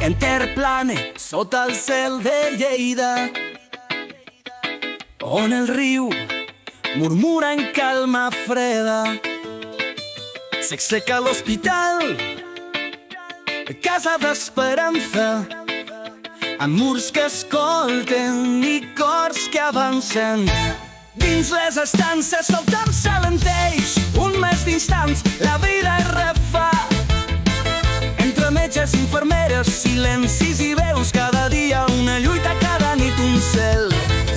en terplane sota el cel de Lleida, on el riu murmura en calma freda. S'aixeca l'hospital, casa d'esperança, amb murs que escolten i cors que avancen. Dins les estances el temps s'alenteix, un mes d'instants la vida es refà. Entre metges, infermeres, silencis i veus, cada dia una lluita, cada nit un cel.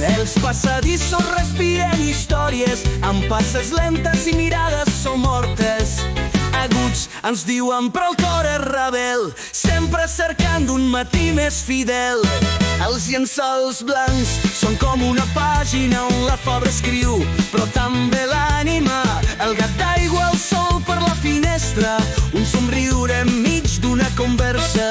Els passadissos respiren històries, amb passes lentes i mirades somortes. Aguts ens diuen però el cor és rebel, sempre cercant un matí més fidel. Els llençols blancs són com una pàgina on la fobra escriu, però també l'ànima. El gat d'aigua, el sol per la finestra, un somriure enmig d'una conversa.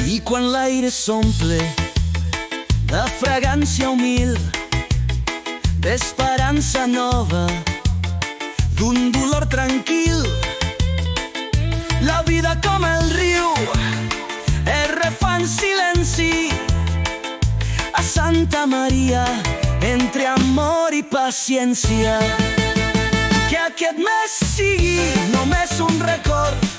I quan l'aire s'omple de fragància humil, d'esperança nova, d'un dolor tranquil, la vida com el riu es refà en silenci a Santa Maria, entre amor i paciència. Que aquest mes sigui només un record,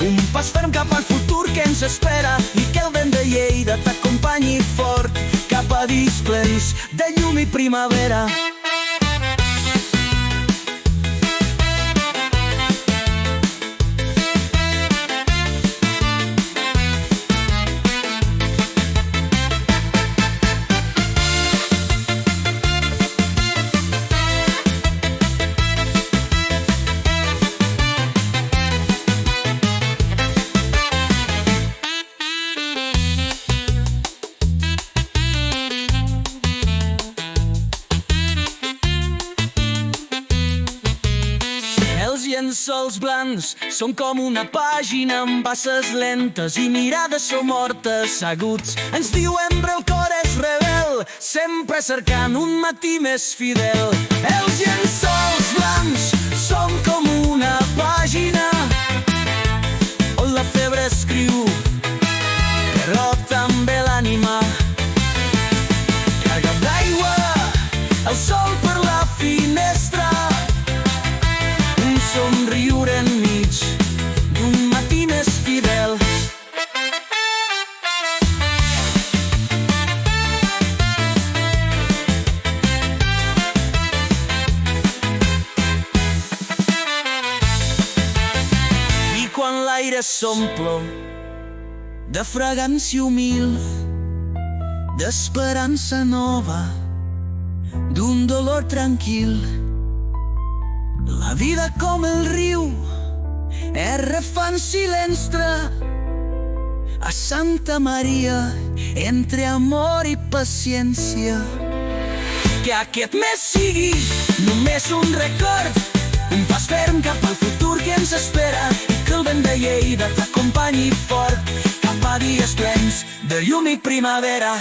un pas ferm cap al futur que ens espera, i que el vent de Lleida t'acompanyi fort cap a dies plens de llum i primavera. Els llençols blancs són com una pàgina amb passes lentes i mirades somortes. Aguts ens diuen però el cor és rebel, sempre cercant un matí més fidel. Els llençols blancs són com una pàgina on la febre escriu, però també l'ànima. Carregat d'aigua, el sol per la finestra, somriure enmig d'un matí més fidel. I quan l'aire s'omple de fragància humil, d'esperança nova, d'un dolor tranquil, la vida com el riu es refà en silenci a Santa Maria, entre amor i paciència. Que aquest mes sigui només un record, un pas ferm cap al futur que ens espera, i que el vent de Lleida t'acompanyi fort cap a dies plens de llum i primavera.